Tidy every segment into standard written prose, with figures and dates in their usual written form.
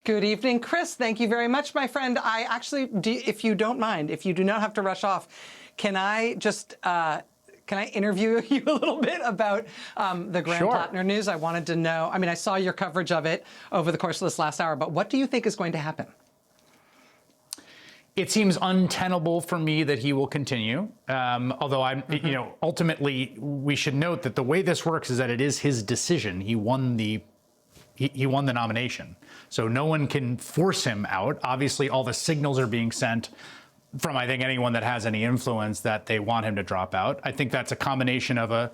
Good evening, Chris. Thank you very much, my friend. I actually, if you don't mind, if you do not have to rush off, can I just can I interview you a little bit about the Graham Plattner news? I wanted to know. I mean, I saw your coverage of it over the course of this last hour, but what do you think is going to happen? It seems untenable for me that he will continue. Although ultimately we should note that the way this works is that it is his decision. He won the nomination, so no one can force him out. Obviously, all the signals are being sent from, I think, anyone that has any influence that they want him to drop out. I think that's a combination of a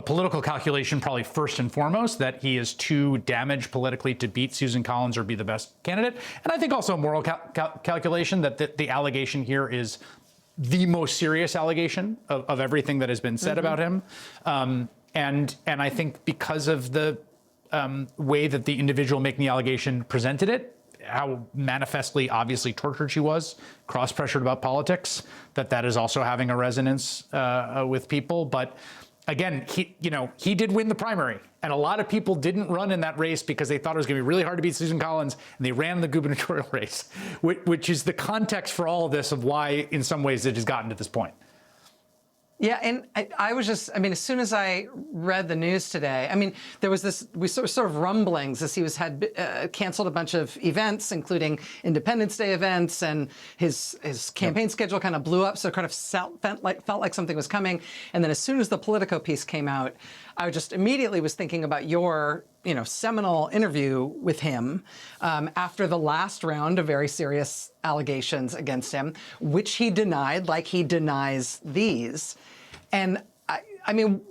political calculation, probably first and foremost, that he is too damaged politically to beat Susan Collins or be the best candidate. And I think also a moral calculation that the allegation here is the most serious allegation of everything that has been said about him. And I think because of the way that the individual making the allegation presented it, how manifestly, obviously tortured she was, cross-pressured about politics, that is also having a resonance with people. But again, he did win the primary, and a lot of people didn't run in that race because they thought it was going to be really hard to beat Susan Collins, and they ran in the gubernatorial race, which is the context for all of this of why, in some ways, it has gotten to this point. Yeah, and I was just, I mean, as soon as I read the news today, I mean, there was this, we sort of rumblings as he had canceled a bunch of events, including Independence Day events, and his campaign schedule kind of blew up, so it kind of felt like something was coming. And then as soon as the Politico piece came out, I just immediately was thinking about your, seminal interview with him after the last round of very serious allegations against him, which he denied, like he denies these. And I mean,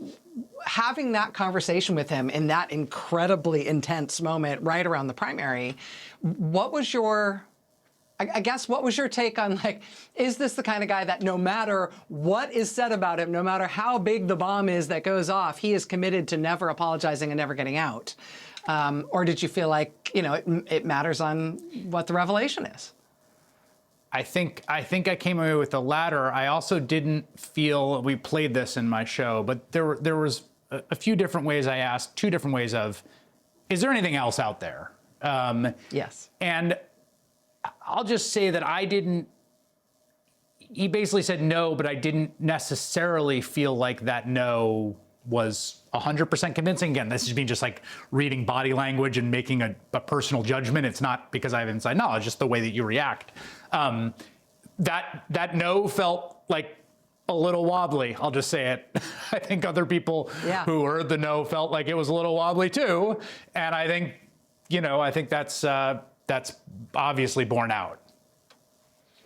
having that conversation with him in that incredibly intense moment right around the primary, what was your, I guess, what was your take on, like, is this the kind of guy that no matter what is said about him, no matter how big the bomb is that goes off, he is committed to never apologizing and never getting out? Or did you feel like, it matters on what the revelation is? I think I came away with the latter. I also didn't feel, we played this in my show, but there was a few different ways I asked, two different ways of, is there anything else out there? Yes. And I'll just say that he basically said no, but I didn't necessarily feel like that no was 100% convincing. Again, this is me just like reading body language and making a personal judgment. It's not because I have inside knowledge, just the way that you react. That no felt like a little wobbly, I'll just say it. I think other people who heard the no felt like it was a little wobbly too. And I think, that's obviously borne out.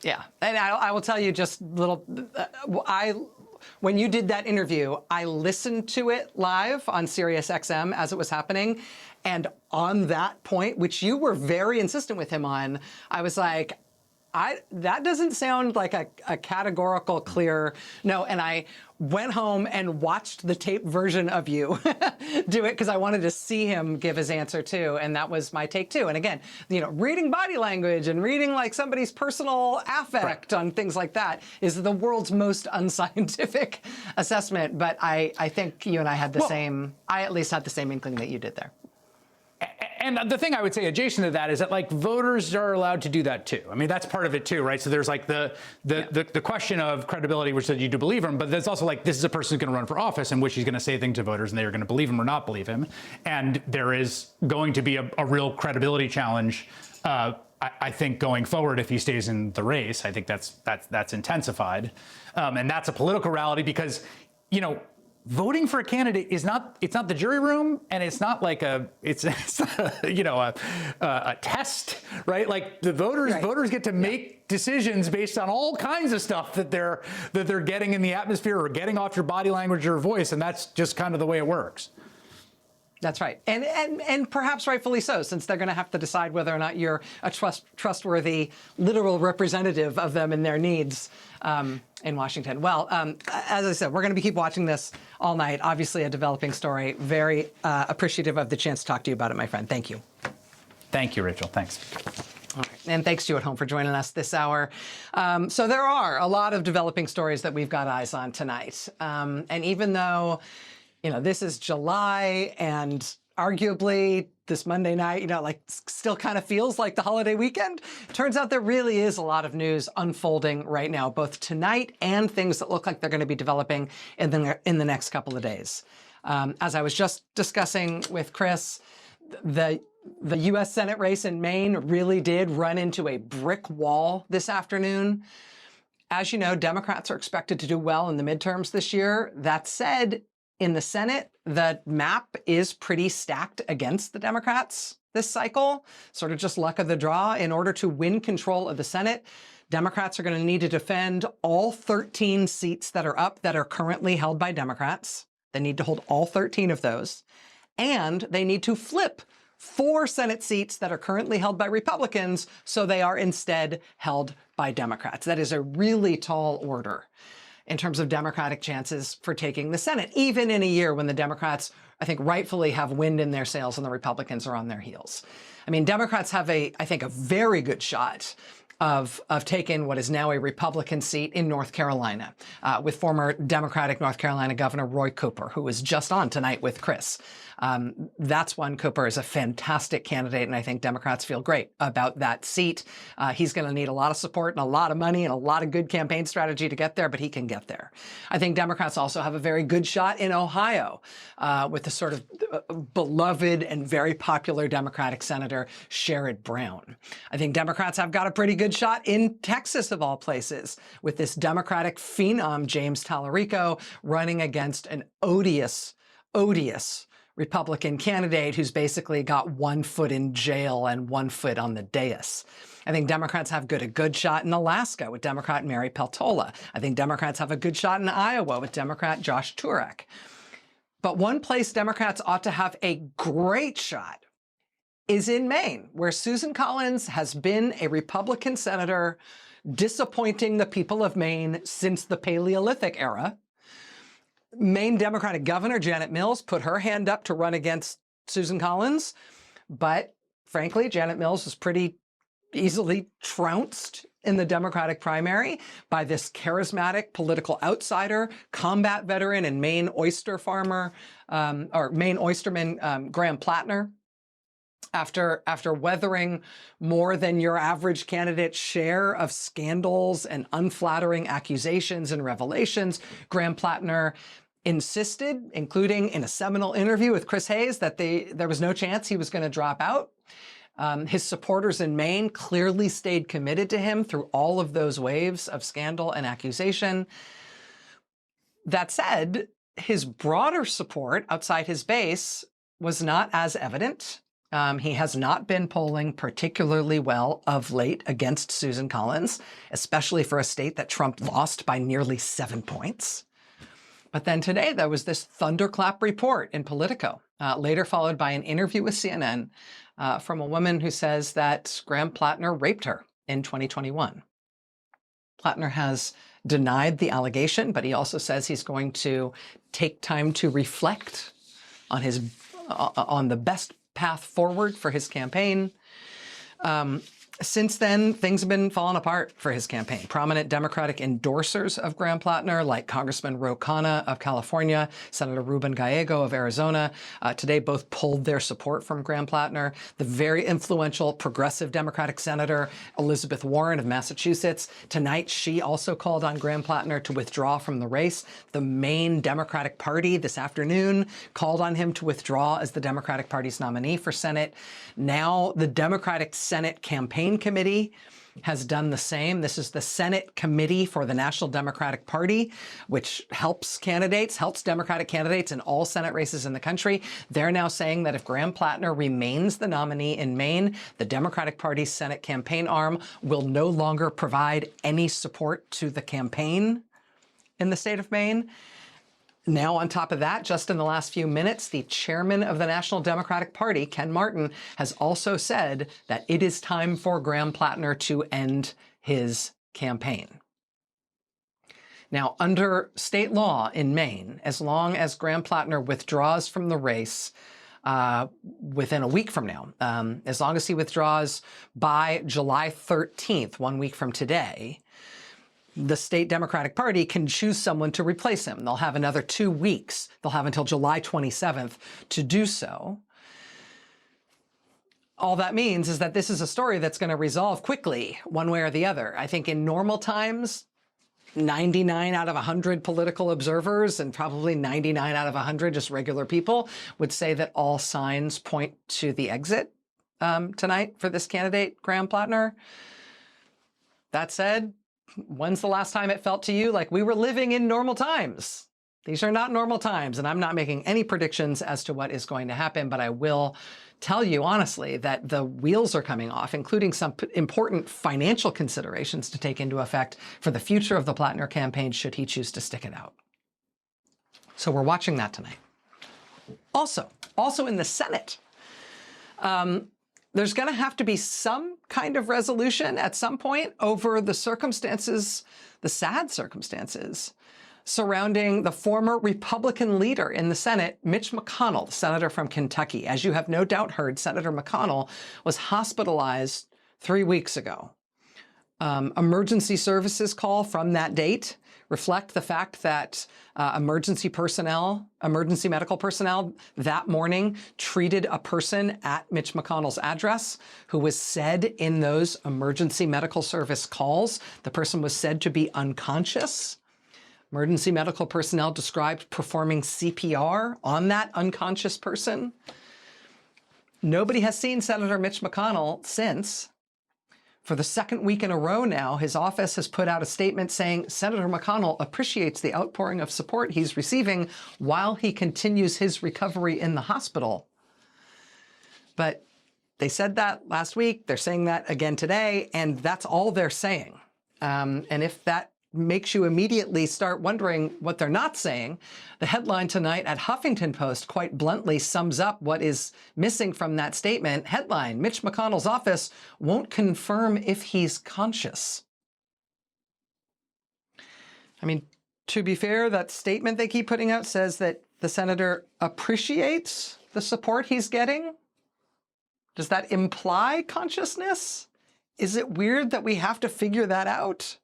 Yeah, and I will tell you just little, when you did that interview, I listened to it live on Sirius XM as it was happening. And on that point, which you were very insistent with him on, I was like, that doesn't sound like a categorical clear no. And I went home and watched the tape version of you do it because I wanted to see him give his answer too. And that was my take too. And again, reading body language and reading like somebody's personal affect on things like that is the world's most unscientific assessment. But I think you and I had the same, I at least had the same inkling that you did there. And the thing I would say adjacent to that is that like voters are allowed to do that too. I mean, that's part of it too, right? So there's like the question of credibility, which said you do believe him, but there's also like, this is a person who's going to run for office in which he's going to say things to voters and they're going to believe him or not believe him. And there is going to be a real credibility challenge, I think, going forward if he stays in the race. I think that's intensified. And that's a political reality because, voting for a candidate is not, it's not the jury room, and it's not like it's not a test, right? Like the voters get to make decisions based on all kinds of stuff that they're getting in the atmosphere or getting off your body language or voice, and that's just kind of the way it works. That's right. And perhaps rightfully so, since they're going to have to decide whether or not you're a trustworthy, literal representative of them and their needs in Washington. Well, as I said, we're going to keep watching this all night. Obviously a developing story. Very appreciative of the chance to talk to you about it, my friend. Thank you. Thank you, Rachel. Thanks. All right. And thanks to you at home for joining us this hour. So there are a lot of developing stories that we've got eyes on tonight. And even though, this is July and arguably this Monday night, like still kind of feels like the holiday weekend. Turns out there really is a lot of news unfolding right now, both tonight and things that look like they're going to be developing in the next couple of days. As I was just discussing with Chris, the U.S. Senate race in Maine really did run into a brick wall this afternoon. As you know, Democrats are expected to do well in the midterms this year. That said, in the Senate, the map is pretty stacked against the Democrats this cycle, sort of just luck of the draw. In order to win control of the Senate, Democrats are going to need to defend all 13 seats that are up that are currently held by Democrats. They need to hold all 13 of those. And they need to flip 4 Senate seats that are currently held by Republicans, so they are instead held by Democrats. That is a really tall order in terms of Democratic chances for taking the Senate, even in a year when the Democrats, I think, rightfully have wind in their sails and the Republicans are on their heels. I mean, Democrats have I think, a very good shot of taking what is now a Republican seat in North Carolina with former Democratic North Carolina Governor Roy Cooper, who was just on tonight with Chris. That's one. Cooper is a fantastic candidate, and I think Democrats feel great about that seat. He's going to need a lot of support and a lot of money and a lot of good campaign strategy to get there, but he can get there. I think Democrats also have a very good shot in Ohio with the sort of beloved and very popular Democratic Senator Sherrod Brown. I think Democrats have got a pretty good shot in Texas, of all places, with this Democratic phenom James Tallarico running against an odious Republican candidate who's basically got 1 foot in jail and 1 foot on the dais. I think Democrats have a good shot in Alaska with Democrat Mary Peltola. I think Democrats have a good shot in Iowa with Democrat Josh Turek. But one place Democrats ought to have a great shot is in Maine, where Susan Collins has been a Republican senator disappointing the people of Maine since the Paleolithic era. Maine Democratic Governor Janet Mills put her hand up to run against Susan Collins, but frankly, Janet Mills was pretty easily trounced in the Democratic primary by this charismatic political outsider, combat veteran and Maine oyster farmer, or Maine oysterman Graham Plattner. After weathering more than your average candidate's share of scandals and unflattering accusations and revelations, Graham Plattner insisted, including in a seminal interview with Chris Hayes, that there was no chance he was going to drop out. His supporters in Maine clearly stayed committed to him through all of those waves of scandal and accusation. That said, his broader support outside his base was not as evident. He has not been polling particularly well of late against Susan Collins, especially for a state that Trump lost by nearly 7 points. But then today there was this thunderclap report in Politico, later followed by an interview with CNN from a woman who says that Graham Plattner raped her in 2021. Plattner has denied the allegation, but he also says he's going to take time to reflect on the best path forward for his campaign. Since then, things have been falling apart for his campaign. Prominent Democratic endorsers of Graham Plattner, like Congressman Ro Khanna of California, Senator Ruben Gallego of Arizona, today both pulled their support from Graham Plattner. The very influential progressive Democratic Senator Elizabeth Warren of Massachusetts, tonight she also called on Graham Plattner to withdraw from the race. The Maine Democratic Party this afternoon called on him to withdraw as the Democratic Party's nominee for Senate. Now the Democratic Senate Campaign Committee has done the same. This is the Senate Committee for the National Democratic Party, which helps Democratic candidates in all Senate races in the country. They're now saying that if Graham Plattner remains the nominee in Maine, the Democratic Party's Senate campaign arm will no longer provide any support to the campaign in the state of Maine. Now, on top of that, just in the last few minutes, the chairman of the National Democratic Party, Ken Martin, has also said that it is time for Graham Plattner to end his campaign. Now, under state law in Maine, as long as Graham Plattner withdraws from the race within a week from now, as long as he withdraws by July 13th, 1 week from today, the state Democratic Party can choose someone to replace him. They'll have another 2 weeks. They'll have until July 27th to do so. all that means is that this is a story that's going to resolve quickly, one way or the other. I think in normal times, 99 out of 100 political observers and probably 99 out of 100 just regular people would say that all signs point to the exit tonight for this candidate, Graham Plattner. That said, when's the last time it felt to you like we were living in normal times? These are not normal times, and I'm not making any predictions as to what is going to happen, but I will tell you honestly that the wheels are coming off, including some important financial considerations to take into effect for the future of the Plattner campaign should he choose to stick it out. So we're watching that tonight. Also in the Senate, there's going to have to be some kind of resolution at some point over the circumstances, the sad circumstances, surrounding the former Republican leader in the Senate, Mitch McConnell, the senator from Kentucky. As you have no doubt heard, Senator McConnell was hospitalized 3 weeks ago. Emergency services call from that date reflect the fact that emergency medical personnel that morning treated a person at Mitch McConnell's address who was said in those emergency medical service calls, the person was said to be unconscious. Emergency medical personnel described performing CPR on that unconscious person. Nobody has seen Senator Mitch McConnell since. For the second week in a row now, his office has put out a statement saying Senator McConnell appreciates the outpouring of support he's receiving while he continues his recovery in the hospital. But they said that last week, they're saying that again today, and that's all they're saying. And if that makes you immediately start wondering what they're not saying, the headline tonight at Huffington Post quite bluntly sums up what is missing from that statement. Headline, Mitch McConnell's office won't confirm if he's conscious. I mean, to be fair, that statement they keep putting out says that the senator appreciates the support he's getting. Does that imply consciousness? Is it weird that we have to figure that out?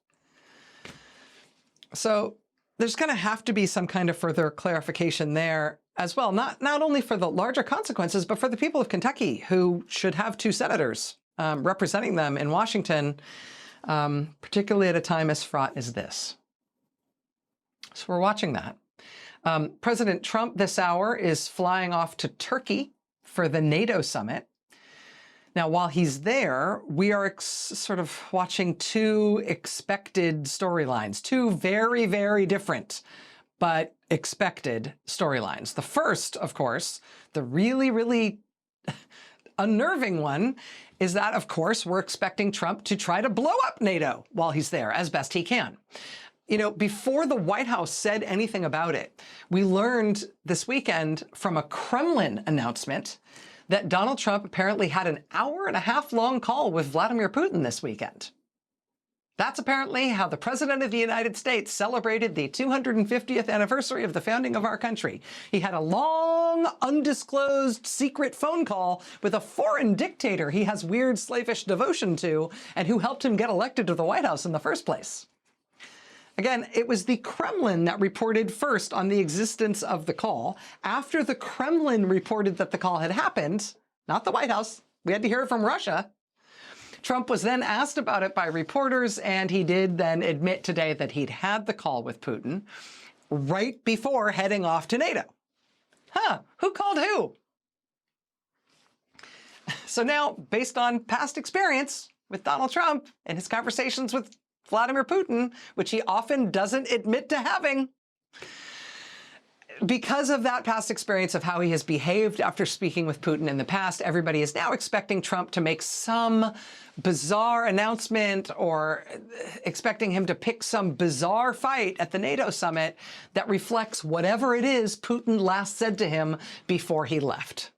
So there's going to have to be some kind of further clarification there as well, not only for the larger consequences, but for the people of Kentucky who should have 2 senators representing them in Washington, particularly at a time as fraught as this. So we're watching that. President Trump this hour is flying off to Turkey for the NATO summit. Now, while he's there, we are sort of watching 2 expected storylines, 2 very, very different, but expected storylines. The first, of course, the really, really unnerving one is that, of course, we're expecting Trump to try to blow up NATO while he's there as best he can. You know, before the White House said anything about it, we learned this weekend from a Kremlin announcement that Donald Trump apparently had an hour-and-a-half-long call with Vladimir Putin this weekend. That's apparently how the President of the United States celebrated the 250th anniversary of the founding of our country. He had a long, undisclosed, secret phone call with a foreign dictator he has weird slavish devotion to and who helped him get elected to the White House in the first place. Again, it was the Kremlin that reported first on the existence of the call. After the Kremlin reported that the call had happened, not the White House, we had to hear it from Russia, Trump was then asked about it by reporters, and he did then admit today that he'd had the call with Putin right before heading off to NATO. Who called who? So now, based on past experience with Donald Trump and his conversations with Vladimir Putin, which he often doesn't admit to having, because of that past experience of how he has behaved after speaking with Putin in the past, everybody is now expecting Trump to make some bizarre announcement or expecting him to pick some bizarre fight at the NATO summit that reflects whatever it is Putin last said to him before he left.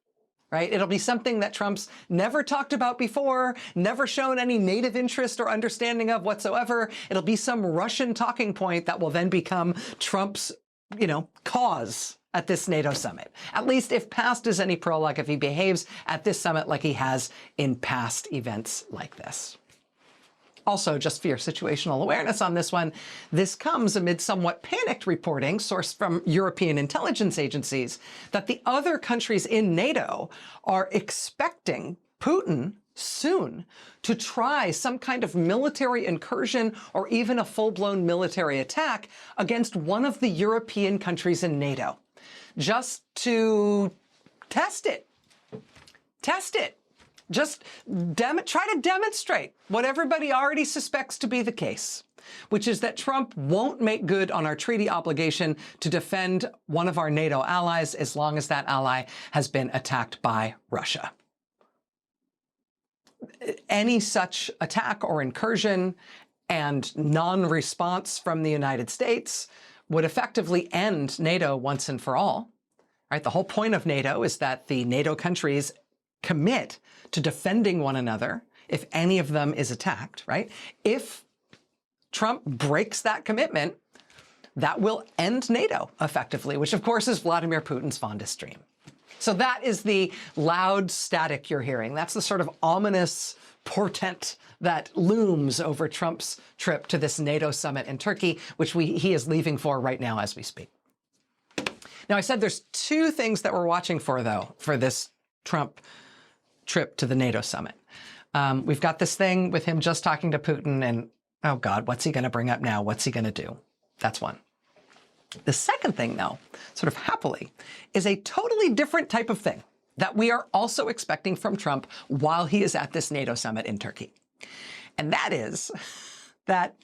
Right? It'll be something that Trump's never talked about before, never shown any native interest or understanding of whatsoever. It'll be some Russian talking point that will then become Trump's, cause at this NATO summit. At least if past is any prologue, if he behaves at this summit like he has in past events like this. Also, just for your situational awareness on this one, this comes amid somewhat panicked reporting sourced from European intelligence agencies that the other countries in NATO are expecting Putin soon to try some kind of military incursion or even a full-blown military attack against one of the European countries in NATO, just to test it. Test it. Just try to demonstrate what everybody already suspects to be the case, which is that Trump won't make good on our treaty obligation to defend one of our NATO allies as long as that ally has been attacked by Russia. Any such attack or incursion and non-response from the United States would effectively end NATO once and for all. Right? The whole point of NATO is that the NATO countries commit to defending one another if any of them is attacked, right? If Trump breaks that commitment, that will end NATO effectively, which of course is Vladimir Putin's fondest dream. So that is the loud static you're hearing. That's the sort of ominous portent that looms over Trump's trip to this NATO summit in Turkey, which he is leaving for right now as we speak. Now, I said there's two things that we're watching for, though, for this Trump trip to the NATO summit. We've got this thing with him just talking to Putin and, oh God, what's he going to bring up now? What's he going to do? That's one. The second thing, though, sort of happily, is a totally different type of thing that we are also expecting from Trump while he is at this NATO summit in Turkey. And that is that,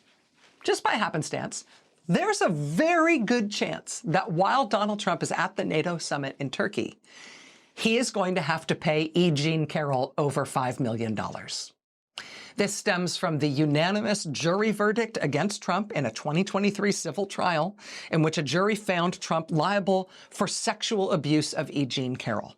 just by happenstance, there's a very good chance that while Donald Trump is at the NATO summit in Turkey, he is going to have to pay E. Jean Carroll over $5 million. This stems from the unanimous jury verdict against Trump in a 2023 civil trial in which a jury found Trump liable for sexual abuse of E. Jean Carroll.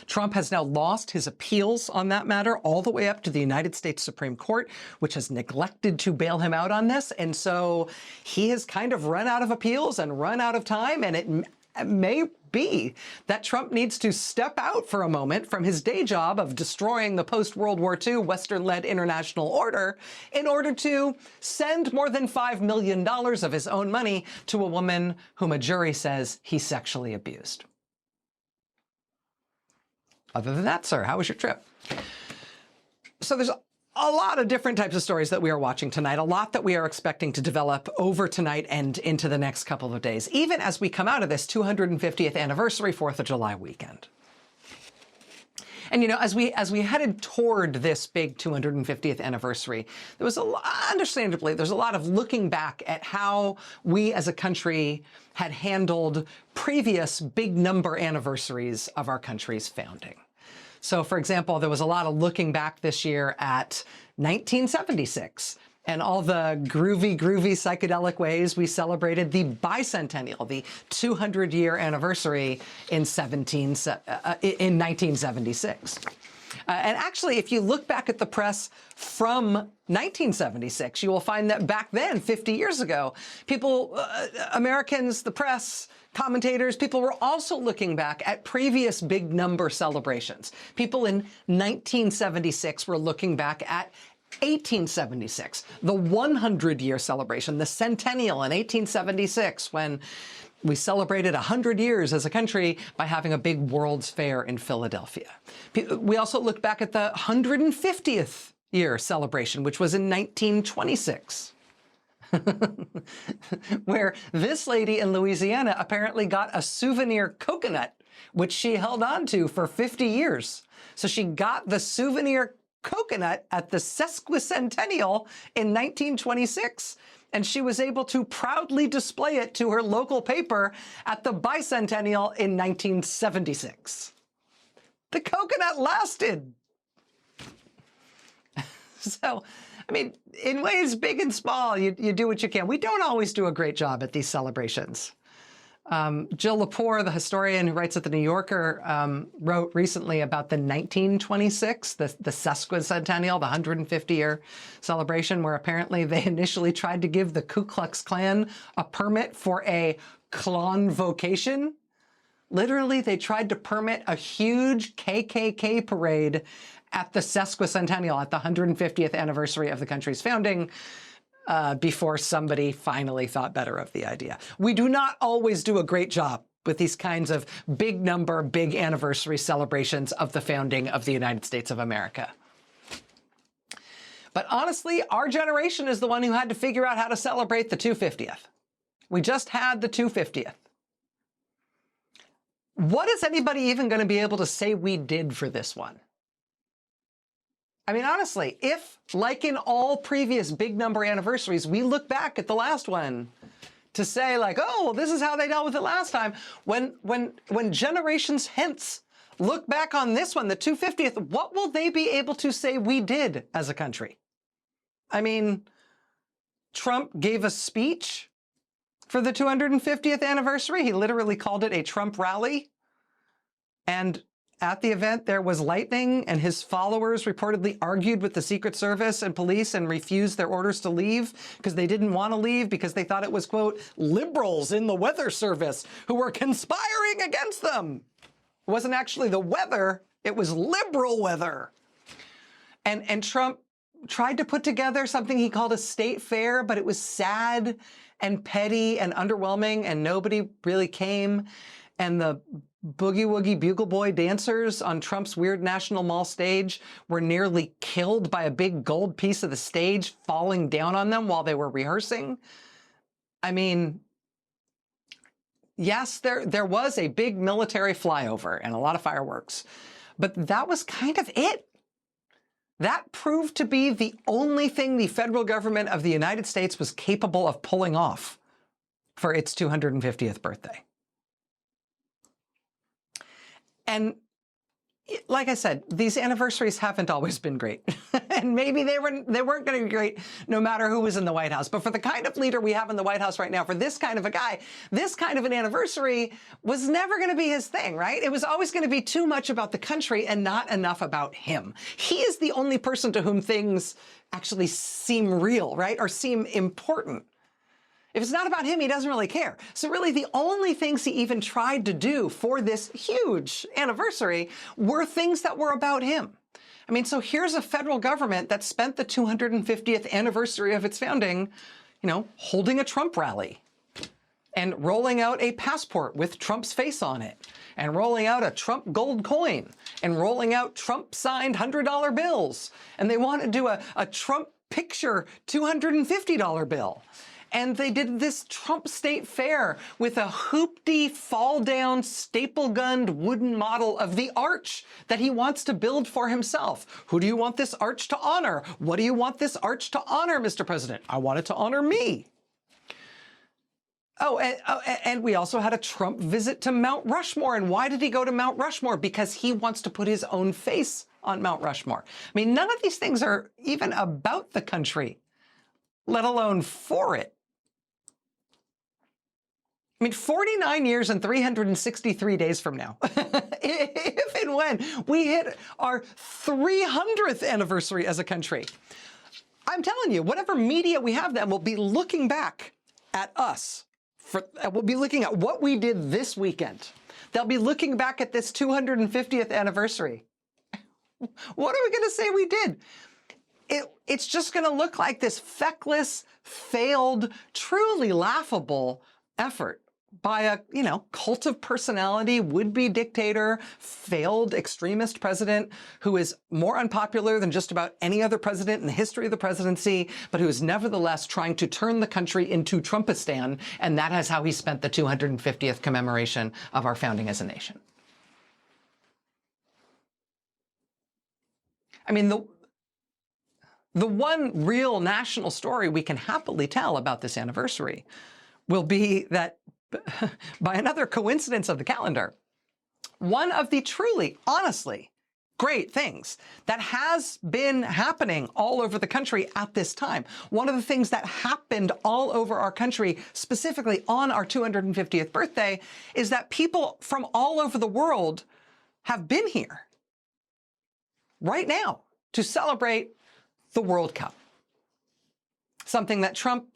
Trump has now lost his appeals on that matter all the way up to the United States Supreme Court, which has neglected to bail him out on this. And so he has kind of run out of appeals and run out of time. And it may be that Trump needs to step out for a moment from his day job of destroying the post-World War II Western-led international order in order to send more than $5 million of his own money to a woman whom a jury says he sexually abused. Other than that, sir, how was your trip? So there's a lot of different types of stories that we are watching tonight, a lot that we are expecting to develop over tonight and into the next couple of days, even as we come out of this 250th anniversary 4th of July weekend. And, you know, as we headed toward this big 250th anniversary, there was understandably, there's a lot of looking back at how we as a country had handled previous big number anniversaries of our country's founding. So, for example, there was a lot of looking back this year at 1976 and all the groovy psychedelic ways we celebrated the bicentennial, the 200-year anniversary in 1976. And actually, if you look back at the press from 1976, you will find that back then, 50 years ago, people, Americans, the press, commentators, people were also looking back at previous big number celebrations. People in 1976 were looking back at 1876, the 100-year celebration, the centennial in 1876, when we celebrated 100 years as a country by having a big World's Fair in Philadelphia. We also looked back at the 150th year celebration, which was in 1926. Where this lady in Louisiana apparently got a souvenir coconut, which she held on to for 50 years. So she got the souvenir coconut at the sesquicentennial in 1926, and she was able to proudly display it to her local paper at the bicentennial in 1976. The coconut lasted. So, I mean, in ways big and small, you do what you can. We don't always do a great job at these celebrations. Jill Lepore, the historian who writes at The New Yorker, wrote recently about the 1926, the sesquicentennial, the 150-year celebration, where apparently they initially tried to give the Ku Klux Klan a permit for a convocation. Literally, they tried to permit a huge KKK parade at the sesquicentennial, at the 150th anniversary of the country's founding, before somebody finally thought better of the idea. We do not always do a great job with these kinds of big number, big anniversary celebrations of the founding of the United States of America. But honestly, our generation is the one who had to figure out how to celebrate the 250th. We just had the 250th. What is anybody even going to be able to say we did for this one? I mean, honestly, if, like in all previous big number anniversaries, we look back at the last one to say like, oh, this is how they dealt with it last time, when generations hence look back on this one, the 250th, what will they be able to say we did as a country? I mean, Trump gave a speech for the 250th anniversary. He literally called it a Trump rally. And at the event, there was lightning, and his followers reportedly argued with the Secret Service and police and refused their orders to leave because they didn't want to leave because they thought it was, quote, liberals in the weather service who were conspiring against them. It wasn't actually the weather, it was liberal weather. And Trump tried to put together something he called a state fair, but it was sad and petty and underwhelming, and nobody really came. And the Boogie Woogie Bugle Boy dancers on Trump's weird National Mall stage were nearly killed by a big gold piece of the stage falling down on them while they were rehearsing. I mean, yes, there was a big military flyover and a lot of fireworks, but that was kind of it. That proved to be the only thing the federal government of the United States was capable of pulling off for its 250th birthday. And like I said, these anniversaries haven't always been great. And maybe they weren't going to be great no matter who was in the White House. But for the kind of leader we have in the White House right now, for this kind of a guy, this kind of an anniversary was never going to be his thing, right? It was always going to be too much about the country and not enough about him. He is the only person to whom things actually seem real, right? Or seem important. If it's not about him, he doesn't really care. So really the only things he even tried to do for this huge anniversary were things that were about him. I mean, so here's a federal government that spent the 250th anniversary of its founding, you know, holding a Trump rally and rolling out a passport with Trump's face on it and rolling out a Trump gold coin and rolling out Trump signed $100 bills. And they want to do a Trump picture $250 bill. And they did this Trump State Fair with a hoopty, fall-down, staple-gunned wooden model of the arch that he wants to build for himself. Who do you want this arch to honor? What do you want this arch to honor, Mr. President? I want it to honor me. Oh, and we also had a Trump visit to Mount Rushmore. And why did he go to Mount Rushmore? Because he wants to put his own face on Mount Rushmore. I mean, none of these things are even about the country, let alone for it. I mean, 49 years and 363 days from now, if and when we hit our 300th anniversary as a country, I'm telling you, whatever media we have then will be looking back at us. We'll be looking at what we did this weekend. They'll be looking back at this 250th anniversary. What are we going to say we did? It's just going to look like this feckless, failed, truly laughable effort by a, you know, cult of personality, would-be dictator, failed extremist president who is more unpopular than just about any other president in the history of the presidency, but who is nevertheless trying to turn the country into Trumpistan, and that is how he spent the 250th commemoration of our founding as a nation. I mean, the one real national story we can happily tell about this anniversary will be that, by another coincidence of the calendar, one of the truly, honestly, great things that has been happening all over the country at this time, one of the things that happened all over our country, specifically on our 250th birthday, is that people from all over the world have been here right now to celebrate the World Cup. Something that Trump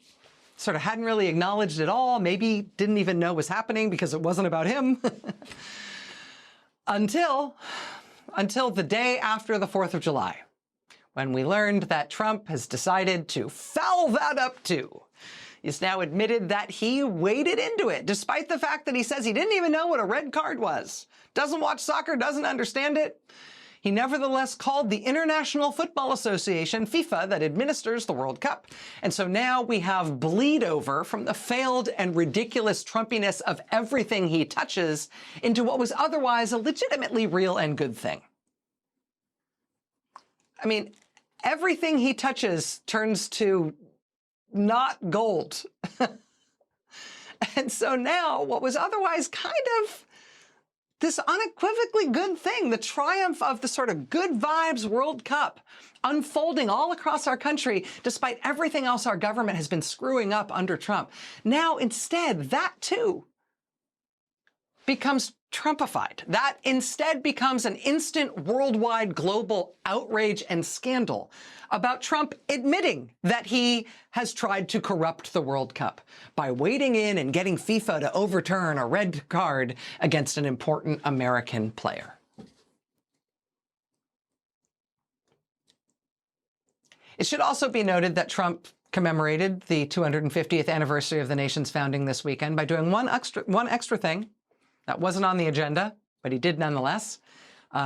sort of hadn't really acknowledged at all, maybe didn't even know was happening because it wasn't about him, until the day after the 4th of July, when we learned that Trump has decided to foul that up too. He's now admitted that he waded into it, despite the fact that he says he didn't even know what a red card was. Doesn't watch soccer, doesn't understand it. He nevertheless called the International Football Association, FIFA, that administers the World Cup. And so now we have bleed over from the failed and ridiculous Trumpiness of everything he touches into what was otherwise a legitimately real and good thing. I mean, everything he touches turns to not gold. And so now what was otherwise kind of this unequivocally good thing, the triumph of the sort of good vibes World Cup unfolding all across our country, despite everything else our government has been screwing up under Trump. Now, instead, that too becomes Trumpified. That instead becomes an instant worldwide global outrage and scandal about Trump admitting that he has tried to corrupt the World Cup by wading in and getting FIFA to overturn a red card against an important American player. It should also be noted that Trump commemorated the 250th anniversary of the nation's founding this weekend by doing one extra thing. That wasn't on the agenda, but he did nonetheless.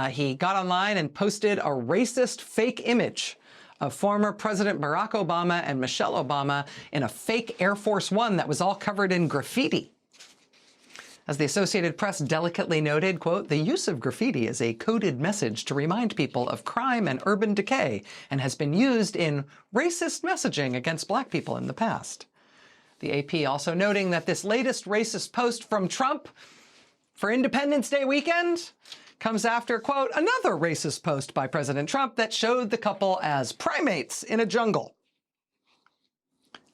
He got online and posted a racist fake image of former President Barack Obama and Michelle Obama in a fake Air Force One that was all covered in graffiti. As the Associated Press delicately noted, quote, "The use of graffiti is a coded message to remind people of crime and urban decay and has been used in racist messaging against black people in the past." The AP also noting that this latest racist post from Trump for Independence Day weekend comes after, quote, another racist post by President Trump that showed the couple as primates in a jungle.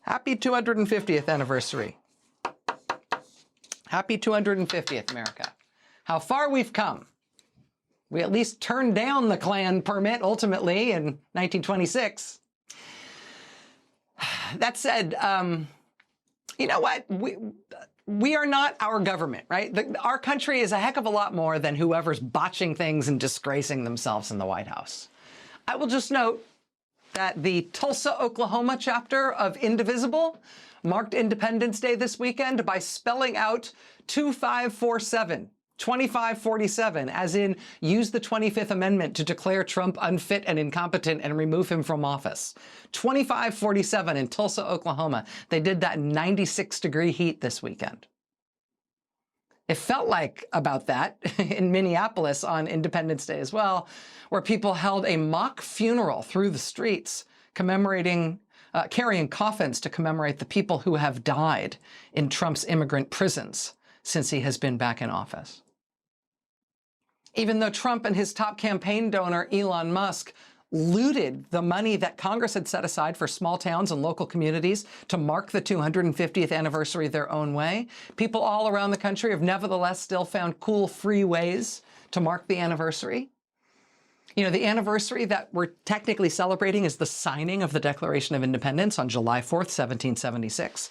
Happy 250th anniversary. Happy 250th, America. How far we've come. We at least turned down the Klan permit ultimately in 1926. That said, you know what? We are not our government, right? Our country is a heck of a lot more than whoever's botching things and disgracing themselves in the White House. I will just note that the Tulsa, Oklahoma chapter of Indivisible marked Independence Day this weekend by spelling out 2547, as in use the 25th Amendment to declare Trump unfit and incompetent and remove him from office. 2547 in Tulsa, Oklahoma. They did that in 96-degree heat this weekend. It felt like about that in Minneapolis on Independence Day as well, where people held a mock funeral through the streets commemorating carrying coffins to commemorate the people who have died in Trump's immigrant prisons since he has been back in office. Even though Trump and his top campaign donor, Elon Musk, looted the money that Congress had set aside for small towns and local communities to mark the 250th anniversary their own way, people all around the country have nevertheless still found cool, free ways to mark the anniversary. You know, the anniversary that we're technically celebrating is the signing of the Declaration of Independence on July 4th, 1776.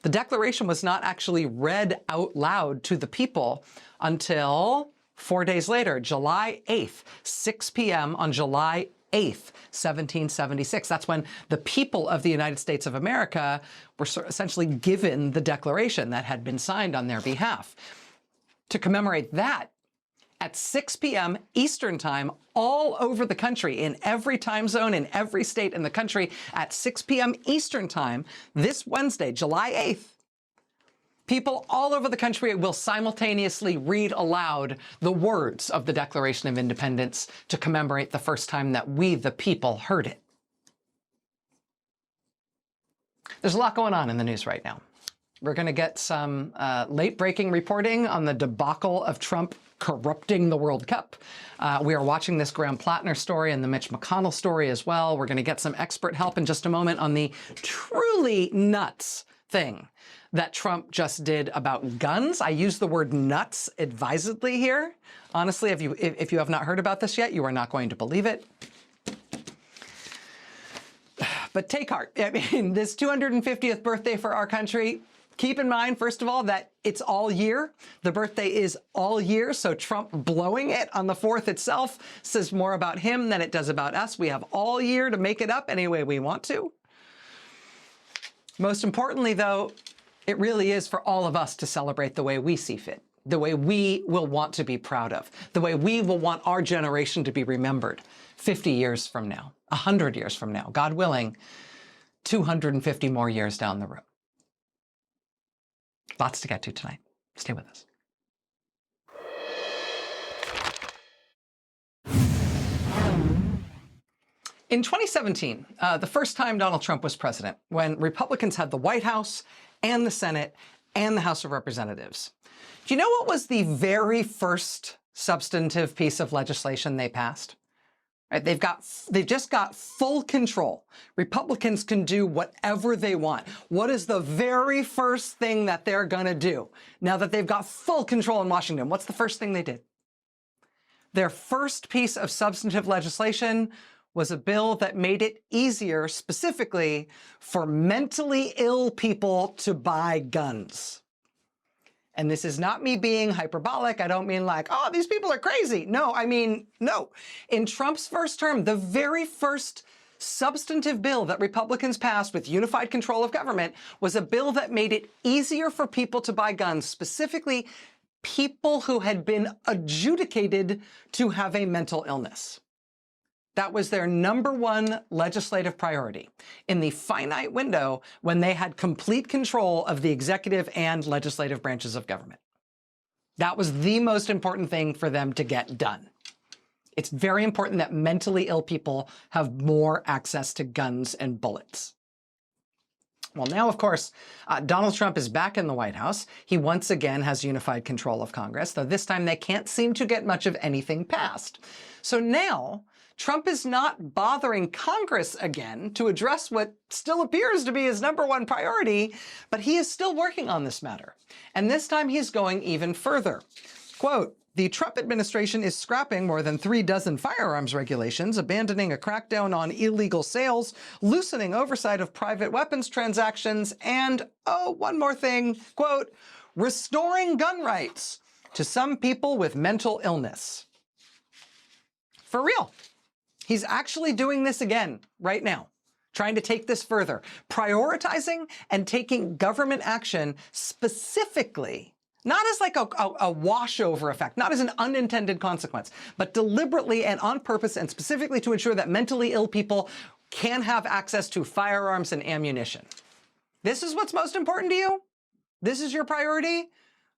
The Declaration was not actually read out loud to the people until 4 days later, July 8th, 6 p.m. on July 8th, 1776. That's when the people of the United States of America were essentially given the Declaration that had been signed on their behalf. To commemorate that, at 6 p.m. Eastern Time, all over the country, in every time zone, in every state in the country, at 6 p.m. Eastern Time, this Wednesday, July 8th, people all over the country will simultaneously read aloud the words of the Declaration of Independence to commemorate the first time that we, the people, heard it. There's a lot going on in the news right now. We're going to get some late-breaking reporting on the debacle of Trump corrupting the World Cup. We are watching this Graham Plattner story and the Mitch McConnell story as well. We're going to get some expert help in just a moment on the truly nuts thing that Trump just did about guns. I use the word nuts advisedly here. Honestly, if you have not heard about this yet, you are not going to believe it. But take heart. I mean, this 250th birthday for our country, keep in mind, first of all, that it's all year. The birthday is all year, so Trump blowing it on the 4th itself says more about him than it does about us. We have all year to make it up any way we want to. Most importantly, though, it really is for all of us to celebrate the way we see fit, the way we will want to be proud of, the way we will want our generation to be remembered 50 years from now, 100 years from now, God willing, 250 more years down the road. Lots to get to tonight. Stay with us. In 2017, the first time Donald Trump was president, when Republicans had the White House and the Senate and the House of Representatives, do you know what was the very first substantive piece of legislation they passed? Right, they've just got full control. Republicans can do whatever they want. What is the very first thing that they're going to do now that they've got full control in Washington? What's the first thing they did? Their first piece of substantive legislation was a bill that made it easier specifically for mentally ill people to buy guns. And this is not me being hyperbolic. I don't mean like, oh, these people are crazy. No, I mean, no. In Trump's first term, the very first substantive bill that Republicans passed with unified control of government was a bill that made it easier for people to buy guns, specifically people who had been adjudicated to have a mental illness. That was their #1 legislative priority in the finite window when they had complete control of the executive and legislative branches of government. That was the most important thing for them to get done. It's very important that mentally ill people have more access to guns and bullets. Well, now, of course, Donald Trump is back in the White House. He once again has unified control of Congress, though this time they can't seem to get much of anything passed. So now, Trump is not bothering Congress again to address what still appears to be his #1 priority, but he is still working on this matter. And this time he's going even further. Quote, the Trump administration is scrapping more than 36 firearms regulations, abandoning a crackdown on illegal sales, loosening oversight of private weapons transactions, and, oh, one more thing, quote, restoring gun rights to some people with mental illness. For real. He's actually doing this again right now, trying to take this further, prioritizing and taking government action specifically, not as like a washover effect, not as an unintended consequence, but deliberately and on purpose and specifically to ensure that mentally ill people can have access to firearms and ammunition. This is what's most important to you? This is your priority?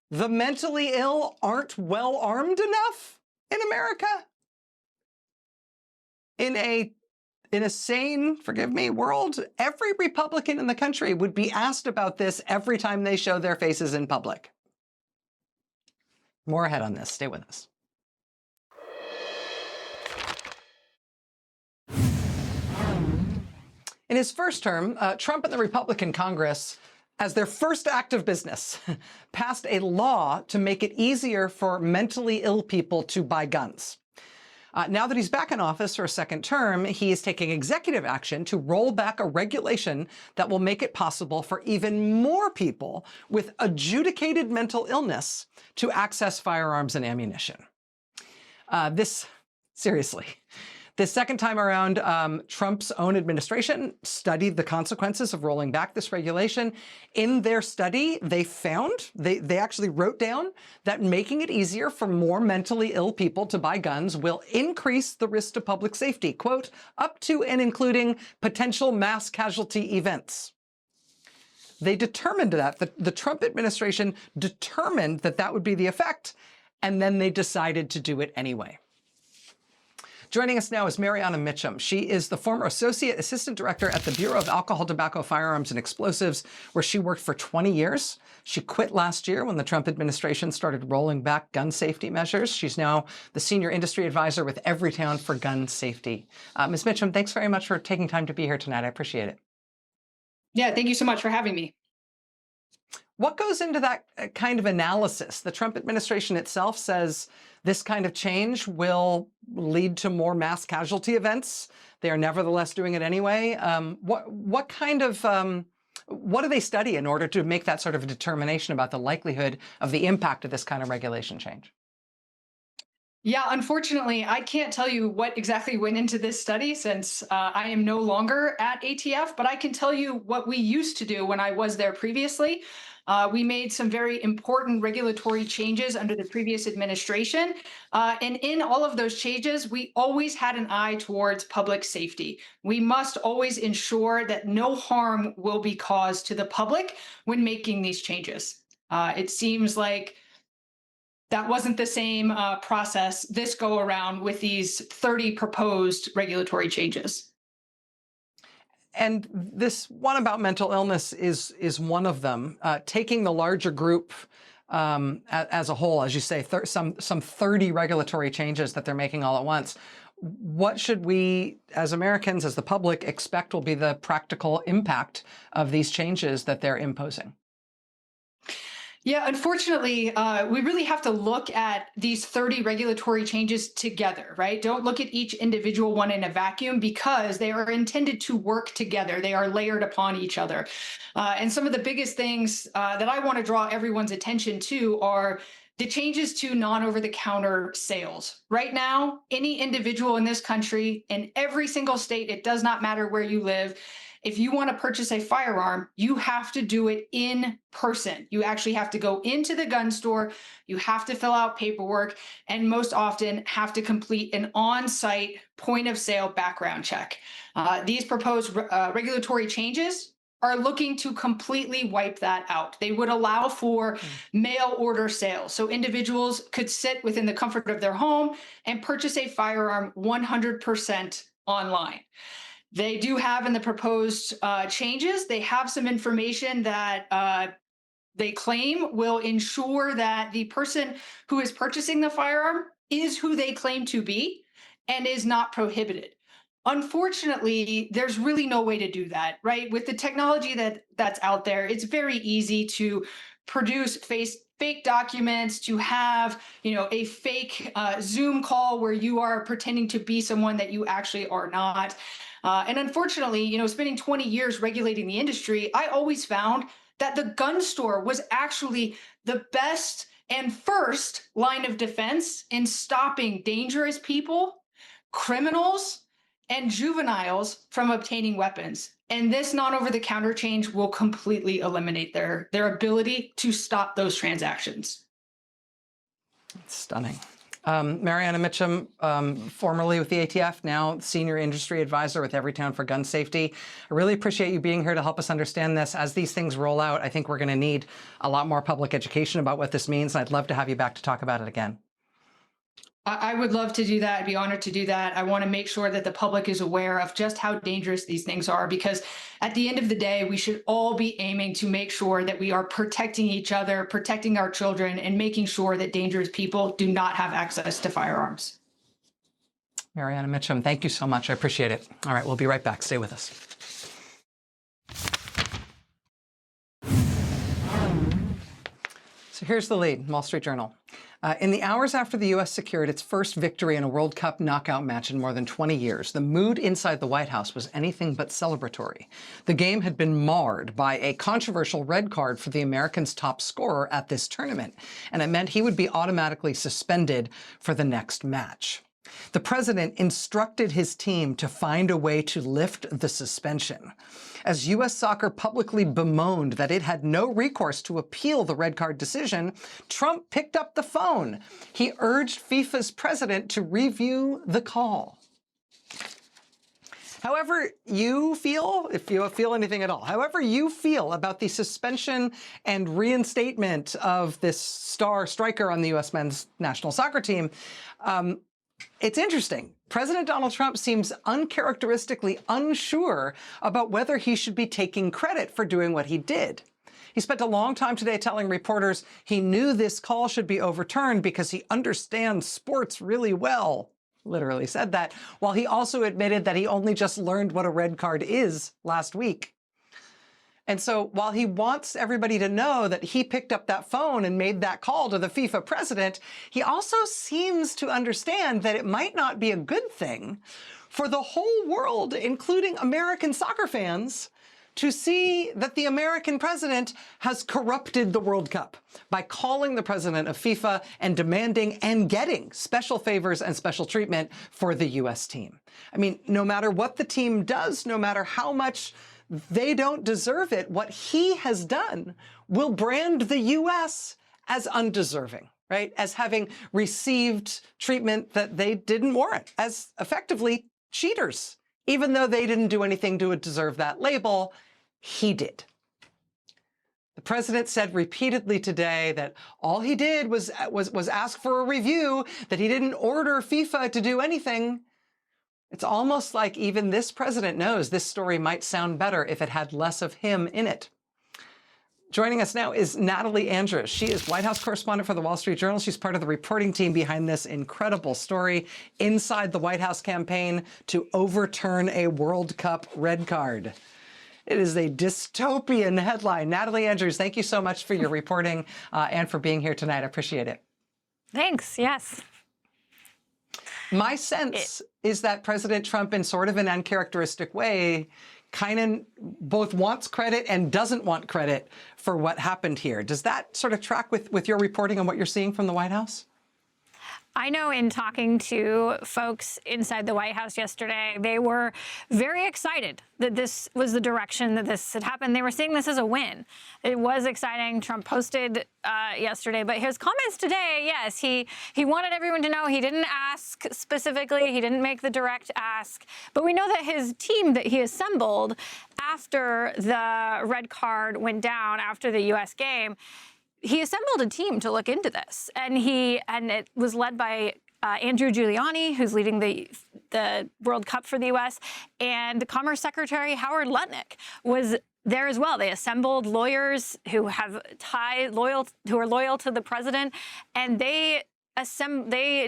The mentally ill aren't well armed enough in America? In a sane, forgive me, world, every Republican in the country would be asked about this every time they show their faces in public. More ahead on this. Stay with us. In his first term, Trump and the Republican Congress, as their first act of business, passed a law to make it easier for mentally ill people to buy guns. Now that he's back in office for a second term, he is taking executive action to roll back a regulation that will make it possible for even more people with adjudicated mental illness to access firearms and ammunition. Seriously. This second time around, Trump's own administration studied the consequences of rolling back this regulation. In their study, they found, they actually wrote down that making it easier for more mentally ill people to buy guns will increase the risk to public safety, quote, up to and including potential mass casualty events. They determined that, the Trump administration determined that that would be the effect, and then they decided to do it anyway. Joining us now is Mariana Mitchum. She is the former Associate Assistant Director at the Bureau of Alcohol, Tobacco, Firearms, and Explosives, where she worked for 20 years. She quit last year when the Trump administration started rolling back gun safety measures. She's now the Senior Industry Advisor with Everytown for Gun Safety. Ms. Mitchum, thanks very much for taking time to be here tonight. I appreciate it. Yeah, thank you so much for having me. What goes into that kind of analysis? The Trump administration itself says this kind of change will lead to more mass casualty events. They are nevertheless doing it anyway. What do they study in order to make that sort of determination about the likelihood of the impact of this kind of regulation change? Yeah, unfortunately, I can't tell you what exactly went into this study since I am no longer at ATF, but I can tell you what we used to do when I was there previously. We made some very important regulatory changes under the previous administration. And in all of those changes, we always had an eye towards public safety. We must always ensure that no harm will be caused to the public when making these changes. It seems like that wasn't the same process this go around with these 30 proposed regulatory changes. And this one about mental illness is one of them. Taking the larger group as a whole, as you say, some 30 regulatory changes that they're making all at once. What should we, as Americans, as the public, expect will be the practical impact of these changes that they're imposing? Yeah, unfortunately, we really have to look at these 30 regulatory changes together, right? Don't look at each individual one in a vacuum because they are intended to work together. They are layered upon each other. And some of the biggest things that I want to draw everyone's attention to are the changes to non-over-the-counter sales. Right now, any individual in this country, in every single state, it does not matter where you live, if you want to purchase a firearm, you have to do it in person. You actually have to go into the gun store, you have to fill out paperwork, and most often have to complete an on-site point of sale background check. These proposed regulatory changes are looking to completely wipe that out. They would allow for mail order sales. So individuals could sit within the comfort of their home and purchase a firearm 100% online. They do have in the proposed changes, they have some information that they claim will ensure that the person who is purchasing the firearm is who they claim to be and is not prohibited. Unfortunately, there's really no way to do that, right? With the technology that's out there, it's very easy to produce fake documents, to have, a fake Zoom call where you are pretending to be someone that you actually are not. And unfortunately, spending 20 years regulating the industry, I always found that the gun store was actually the best and first line of defense in stopping dangerous people, criminals, and juveniles from obtaining weapons. And this non-over-the-counter change will completely eliminate their ability to stop those transactions. It's stunning. Mariana Mitchum, formerly with the ATF, now senior industry advisor with Everytown for Gun Safety. I really appreciate you being here to help us understand this. As these things roll out, I think we're going to need a lot more public education about what this means. And I'd love to have you back to talk about it again. I would love to do that. I'd be honored to do that. I want to make sure that the public is aware of just how dangerous these things are, because at the end of the day, we should all be aiming to make sure that we are protecting each other, protecting our children, and making sure that dangerous people do not have access to firearms. Mariana Mitchum, thank you so much. I appreciate it. All right, we'll be right back. Stay with us. So here's the lead, Wall Street Journal. In the hours after the U.S. secured its first victory in a World Cup knockout match in more than 20 years, the mood inside the White House was anything but celebratory. The game had been marred by a controversial red card for the Americans' top scorer at this tournament, and it meant he would be automatically suspended for the next match. The president instructed his team to find a way to lift the suspension. As U.S. Soccer publicly bemoaned that it had no recourse to appeal the red card decision, Trump picked up the phone. He urged FIFA's president to review the call. However you feel, if you feel anything at all, however you feel about the suspension and reinstatement of this star striker on the U.S. men's national soccer team, it's interesting. President Donald Trump seems uncharacteristically unsure about whether he should be taking credit for doing what he did. He spent a long time today telling reporters he knew this call should be overturned because he understands sports really well. Literally said that, while he also admitted that he only just learned what a red card is last week. And so while he wants everybody to know that he picked up that phone and made that call to the FIFA president, he also seems to understand that it might not be a good thing for the whole world, including American soccer fans, to see that the American president has corrupted the World Cup by calling the president of FIFA and demanding and getting special favors and special treatment for the U.S. team. I mean, no matter what the team does, no matter how much they don't deserve it, what he has done will brand the U.S. as undeserving, right? As having received treatment that they didn't warrant, as effectively cheaters. Even though they didn't do anything to deserve that label, he did. The president said repeatedly today that all he did was ask for a review, that he didn't order FIFA to do anything. It's almost like even this president knows this story might sound better if it had less of him in it. Joining us now is Natalie Andrews. She is White House correspondent for the Wall Street Journal. She's part of the reporting team behind this incredible story inside the White House campaign to overturn a World Cup red card. It is a dystopian headline. Natalie Andrews, thank you so much for your reporting and for being here tonight. I appreciate it. Thanks. Yes. My sense is that President Trump, in sort of an uncharacteristic way, kind of both wants credit and doesn't want credit for what happened here. Does that sort of track with your reporting on what you're seeing from the White House? I know in talking to folks inside the White House yesterday, they were very excited that this was the direction that this had happened. They were seeing this as a win. It was exciting. Trump posted yesterday, but his comments today, yes, he wanted everyone to know he didn't ask specifically. He didn't make the direct ask. But we know that his team that he assembled after the red card went down, after the U.S. game, he assembled a team to look into this, and it was led by Andrew Giuliani, who's leading the World Cup for the U.S., and Commerce Secretary Howard Lutnick was there as well. They assembled lawyers who have who are loyal to the president, and they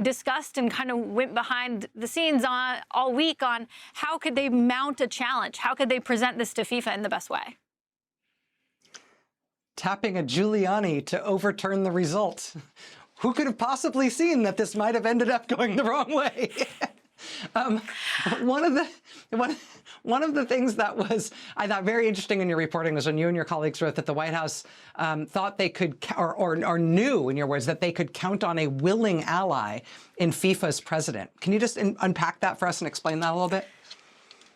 discussed and kind of went behind the scenes all week on how could they mount a challenge, how could they present this to FIFA in the best way. Tapping a Giuliani to overturn the result. Who could have possibly seen that this might have ended up going the wrong way? One of the things that was, I thought, very interesting in your reporting was when you and your colleagues wrote that the White House thought they could, or knew, in your words, that they could count on a willing ally in FIFA's president. Can you just unpack that for us and explain that a little bit?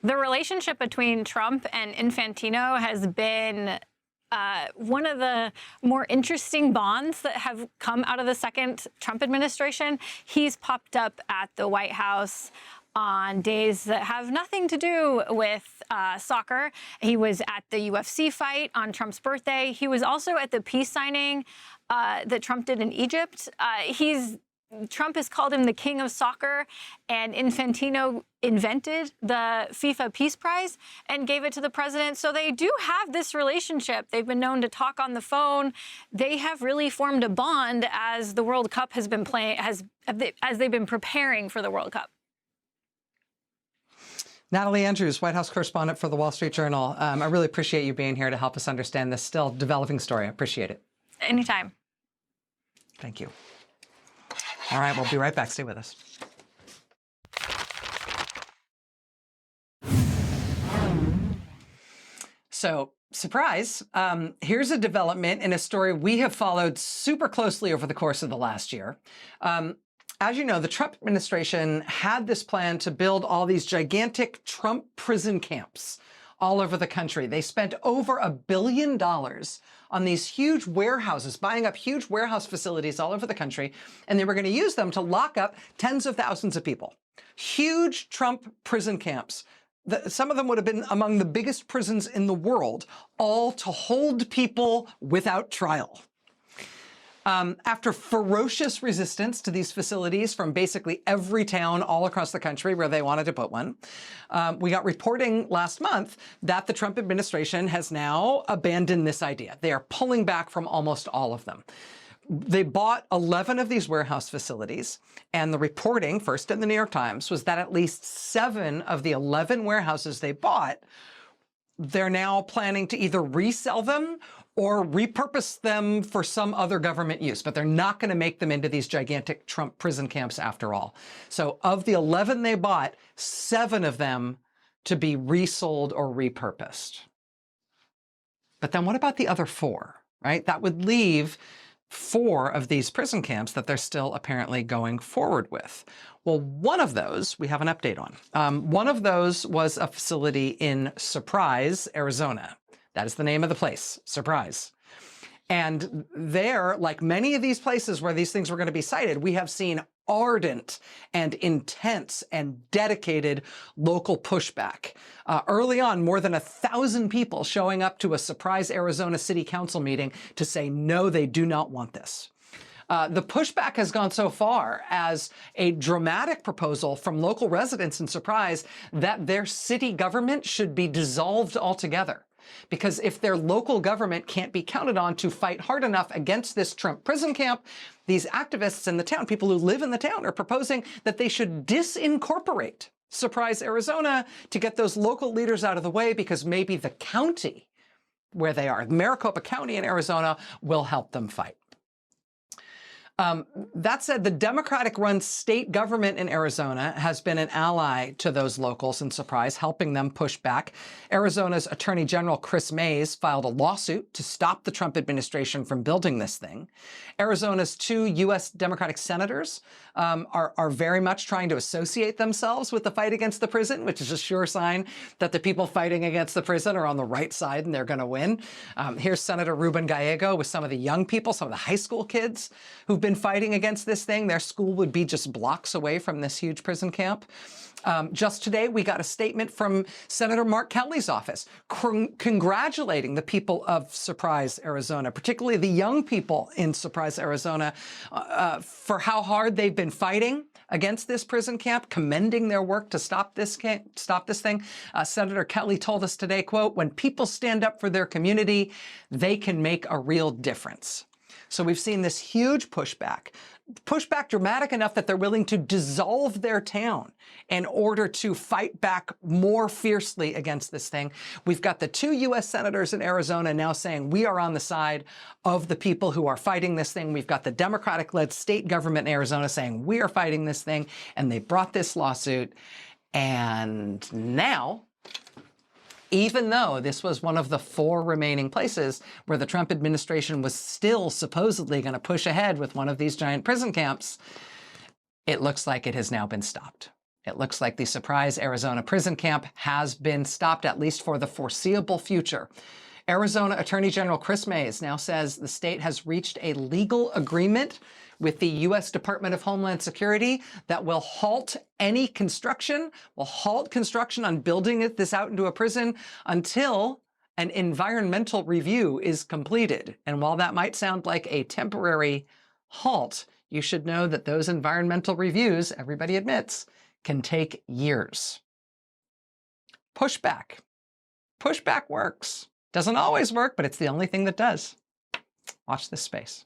The relationship between Trump and Infantino has been one of the more interesting bonds that have come out of the second Trump administration. He's popped up at the White House on days that have nothing to do with soccer. He was at the UFC fight on Trump's birthday. He was also at the peace signing that Trump did in Egypt. Trump has called him the king of soccer, and Infantino invented the FIFA Peace Prize and gave it to the president. So they do have this relationship. They've been known to talk on the phone. They have really formed a bond as the World Cup has been playing, as they've been preparing for the World Cup. Natalie Andrews, White House correspondent for the Wall Street Journal. I really appreciate you being here to help us understand this still developing story. I appreciate it. Anytime. Thank you. All right, we'll be right back. Stay with us. So, surprise, here's a development in a story we have followed super closely over the course of the last year. As you know, the Trump administration had this plan to build all these gigantic Trump prison camps all over the country. They spent over $1 billion on these huge warehouses, buying up huge warehouse facilities all over the country, and they were going to use them to lock up tens of thousands of people. Huge Trump prison camps. Some of them would have been among the biggest prisons in the world, all to hold people without trial. After ferocious resistance to these facilities from basically every town all across the country where they wanted to put one, we got reporting last month that the Trump administration has now abandoned this idea. They are pulling back from almost all of them. They bought 11 of these warehouse facilities, and the reporting, first in the New York Times, was that at least 7 of the 11 warehouses they bought, they're now planning to either resell them or repurpose them for some other government use, but they're not going to make them into these gigantic Trump prison camps after all. So of the 11 they bought, 7 of them to be resold or repurposed. But then what about the other 4, right? That would leave 4 of these prison camps that they're still apparently going forward with. Well, one of those we have an update on. One of those was a facility in Surprise, Arizona. That is the name of the place, Surprise. And there, like many of these places where these things were going to be cited, we have seen ardent and intense and dedicated local pushback. Early on, more than 1,000 people showing up to a Surprise, Arizona City Council meeting to say, no, they do not want this. The pushback has gone so far as a dramatic proposal from local residents in Surprise that their city government should be dissolved altogether. Because if their local government can't be counted on to fight hard enough against this Trump prison camp, these activists in the town, people who live in the town, are proposing that they should disincorporate Surprise, Arizona to get those local leaders out of the way, because maybe the county where they are, Maricopa County in Arizona, will help them fight. That said, the Democratic-run state government in Arizona has been an ally to those locals in Surprise, helping them push back. Arizona's Attorney General Chris Mays filed a lawsuit to stop the Trump administration from building this thing. Arizona's 2 U.S. Democratic senators are very much trying to associate themselves with the fight against the prison, which is a sure sign that the people fighting against the prison are on the right side and they're going to win. Here's Senator Ruben Gallego with some of the young people, some of the high school kids who've been fighting against this thing. Their school would be just blocks away from this huge prison camp. Just today, we got a statement from Senator Mark Kelly's office congratulating the people of Surprise, Arizona, particularly the young people in Surprise, Arizona, for how hard they've been fighting against this prison camp, commending their work to stop this thing. Senator Kelly told us today, quote, "When people stand up for their community, they can make a real difference." So we've seen this huge pushback dramatic enough that they're willing to dissolve their town in order to fight back more fiercely against this thing. We've got the 2 U.S. senators in Arizona now saying we are on the side of the people who are fighting this thing. We've got the Democratic-led state government in Arizona saying we are fighting this thing, and they brought this lawsuit. And now, even though this was one of the 4 remaining places where the Trump administration was still supposedly going to push ahead with one of these giant prison camps, it looks like it has now been stopped. It looks like the Surprise, Arizona prison camp has been stopped, at least for the foreseeable future. Arizona Attorney General Chris Mays now says the state has reached a legal agreement with the U.S. Department of Homeland Security that will halt any construction, on building this out into a prison until an environmental review is completed. And while that might sound like a temporary halt, you should know that those environmental reviews, everybody admits, can take years. Pushback. Pushback works. Doesn't always work, but it's the only thing that does. Watch this space.